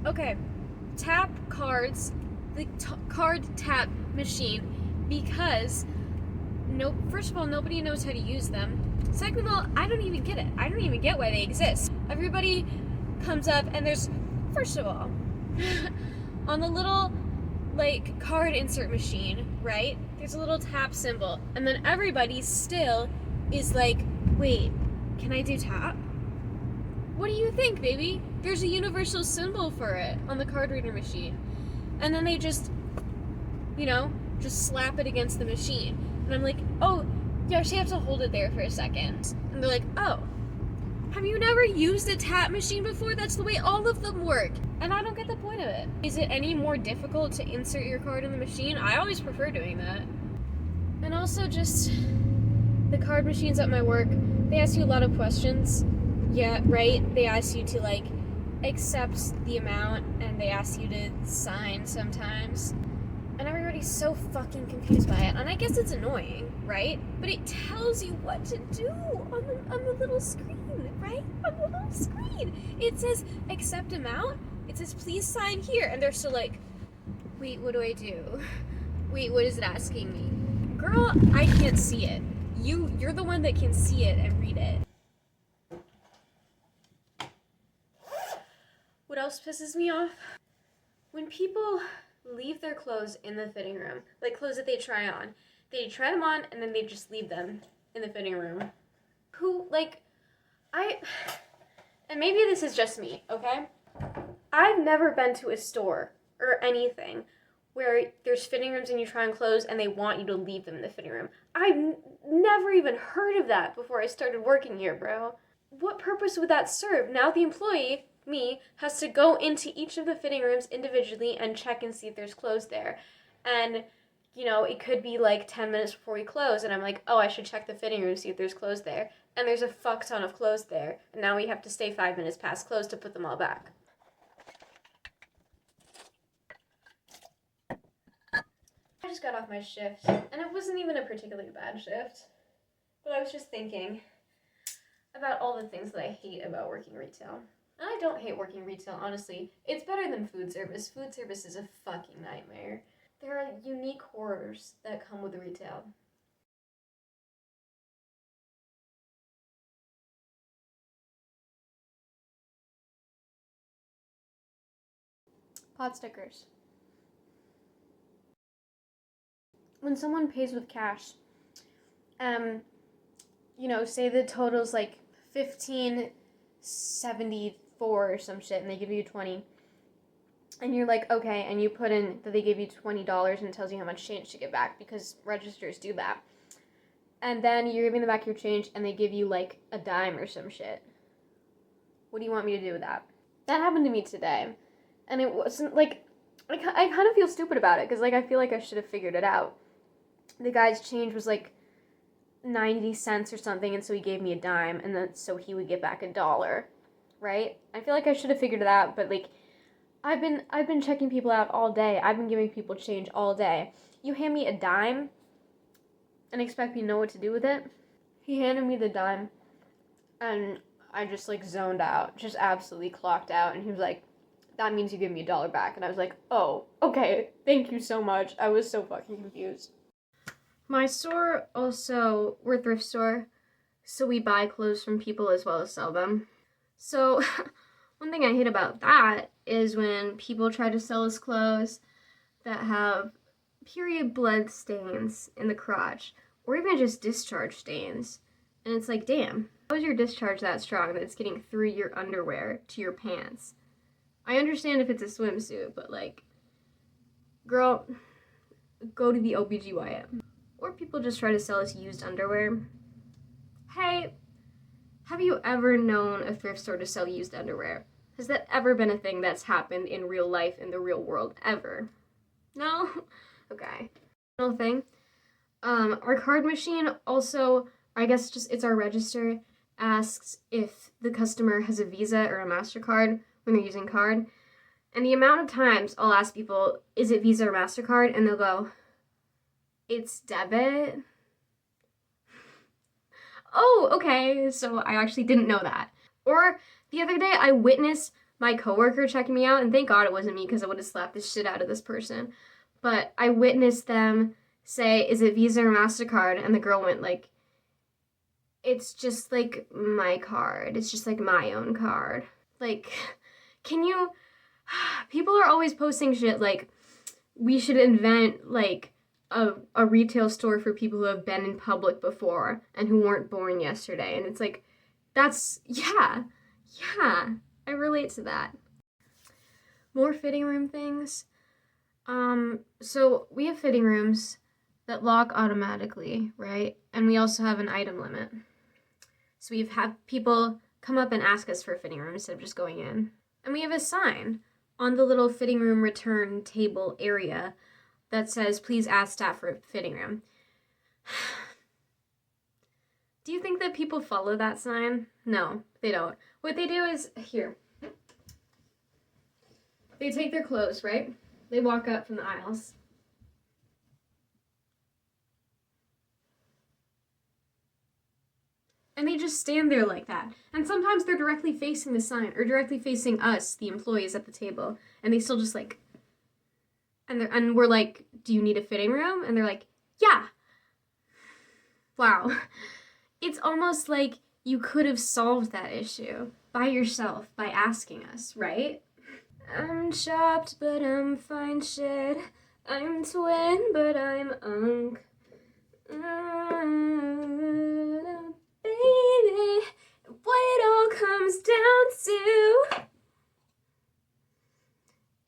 Okay, tap cards, the card tap machine, because no, first of all, nobody knows how to use them. Second of all, I don't even get it. I don't even get why they exist. Everybody comes up and there's, first of all, on the little like card insert machine, right? There's a little tap symbol, and then everybody still is like, wait, can I do tap? What do you think, baby? There's a universal symbol for it on the card reader machine. And then they just, just slap it against the machine. And I'm like, oh, yeah, she has to hold it there for a second. And they're like, oh, have you never used a tap machine before? That's the way all of them work. And I don't get the point of it. Is it any more difficult to insert your card in the machine? I always prefer doing that. And also just the card machines at my work, they ask you a lot of questions. Yeah, right? They ask you to like accept the amount, and they ask you to sign sometimes. And everybody's so fucking confused by it. And I guess it's annoying, right? But it tells you what to do on the little screen, right? On the little screen. It says accept amount. It says please sign here. And they're still like, wait, what do I do? Wait, what is it asking me? Girl, I can't see it. You're the one that can see it and read it. What else pisses me off? When people leave their clothes in the fitting room, like clothes that they try on. They try them on and then they just leave them in the fitting room. And maybe this is just me, okay? I've never been to a store or anything where there's fitting rooms and you try on clothes and they want you to leave them in the fitting room. I've never even heard of that before I started working here, bro. What purpose would that serve? Now the employee, me, has to go into each of the fitting rooms individually and check and see if there's clothes there. And, it could be like 10 minutes before we close, and I'm like, oh, I should check the fitting room, see if there's clothes there. And there's a fuck ton of clothes there. And now we have to stay 5 minutes past close to put them all back. I just got off my shift, and it wasn't even a particularly bad shift. But I was just thinking about all the things that I hate about working retail. And I don't hate working retail, honestly. It's better than food service. Food service is a fucking nightmare. There are unique horrors that come with retail. Pot stickers. When someone pays with cash, say the total's like $15.74 or some shit, and they give you 20, and you're like, okay, and you put in that they gave you $20 and it tells you how much change to get back because registers do that. And then you're giving them back your change and they give you like a dime or some shit. What do you want me to do with that? That happened to me today, and it wasn't like, I kind of feel stupid about it because like I feel like I should have figured it out. The guy's change was like 90 cents or something, and so he gave me a dime, and then so he would get back $1, right? I feel like I should have figured it out, but like I've been checking people out all day. I've been giving people change all day. You hand me a dime and expect me to know what to do with it? He handed me the dime and I just like zoned out, just absolutely clocked out, and he was like, that means you give me $1 back. And I was like, oh, okay, thank you so much. I was so fucking confused. My store also, we're a thrift store, so we buy clothes from people as well as sell them. So one thing I hate about that is when people try to sell us clothes that have period blood stains in the crotch, or even just discharge stains. And it's like, damn, how is your discharge that strong that it's getting through your underwear to your pants? I understand if it's a swimsuit, but like, girl, go to the OBGYN. Or people just try to sell us used underwear. Hey, have you ever known a thrift store to sell used underwear? Has that ever been a thing that's happened in real life, in the real world, ever? No? Okay. No thing. Our card machine also, I guess just it's our register, asks if the customer has a Visa or a MasterCard when they're using card. And the amount of times I'll ask people, is it Visa or MasterCard? And they'll go, it's debit. Oh, okay, so I actually didn't know that. Or the other day I witnessed my coworker checking me out, and thank God it wasn't me because I would have slapped the shit out of this person. But I witnessed them say, "Is it Visa or MasterCard?" And the girl went like, "It's just like my card. It's just like my own card." Like, can you? People are always posting shit like, we should invent like a retail store for people who have been in public before and who weren't born yesterday. And it's like, that's, yeah, I relate to that. More fitting room things. So we have fitting rooms that lock automatically, right? And we also have an item limit. So we've had people come up and ask us for a fitting room instead of just going in. And we have a sign on the little fitting room return table area that says, "Please ask staff for a fitting room." Do you think that people follow that sign? No, they don't. What they do is, here. They take their clothes, right? They walk up from the aisles. And they just stand there like that. And sometimes they're directly facing the sign or directly facing us, the employees at the table. And they still just like, and we're like, "Do you need a fitting room?" And they're like, "Yeah." Wow. It's almost like you could have solved that issue by yourself by asking us, right? I'm chopped, but I'm fine shit. I'm twin, but I'm unk. Baby, what it all comes down to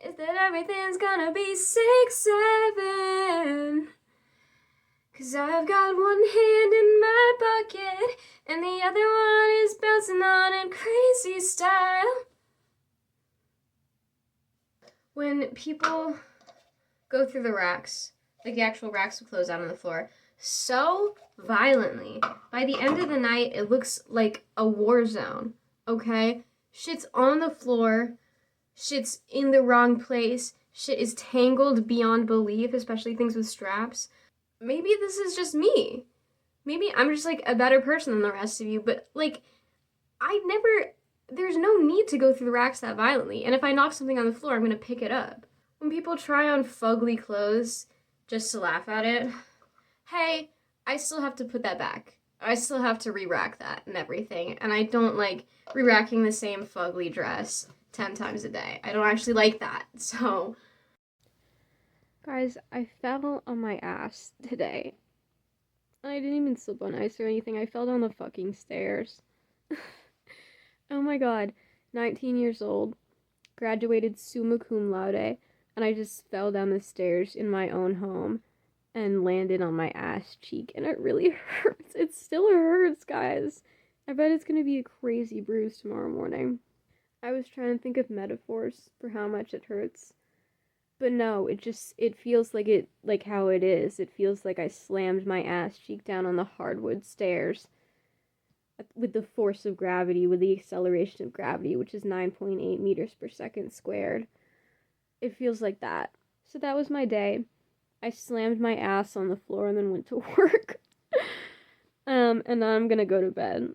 is that everything's gonna be 6'7". 'Cause I've got one hand in my pocket and the other one is bouncing on in crazy style. When people go through the racks, like the actual racks of clothes out on the floor, so violently, by the end of the night, it looks like a war zone, okay? Shit's on the floor, shit's in the wrong place, shit is tangled beyond belief, especially things with straps. Maybe this is just me. Maybe I'm just like a better person than the rest of you, but like, there's no need to go through the racks that violently. And if I knock something on the floor, I'm gonna pick it up. When people try on fugly clothes just to laugh at it, hey, I still have to put that back. I still have to re-rack that and everything. And I don't like re-racking the same fugly dress 10 times a day. I don't actually like that, so. Guys, I fell on my ass today. I didn't even slip on ice or anything. I fell down the fucking stairs. Oh my god. 19 years old. Graduated summa cum laude. And I just fell down the stairs in my own home and landed on my ass cheek. And it really hurts. It still hurts, guys. I bet it's gonna be a crazy bruise tomorrow morning. I was trying to think of metaphors for how much it hurts. But no, it feels like how it is. It feels like I slammed my ass cheek down on the hardwood stairs with the force of gravity, with the acceleration of gravity, which is 9.8 meters per second squared. It feels like that. So that was my day. I slammed my ass on the floor and then went to work. And now I'm gonna go to bed.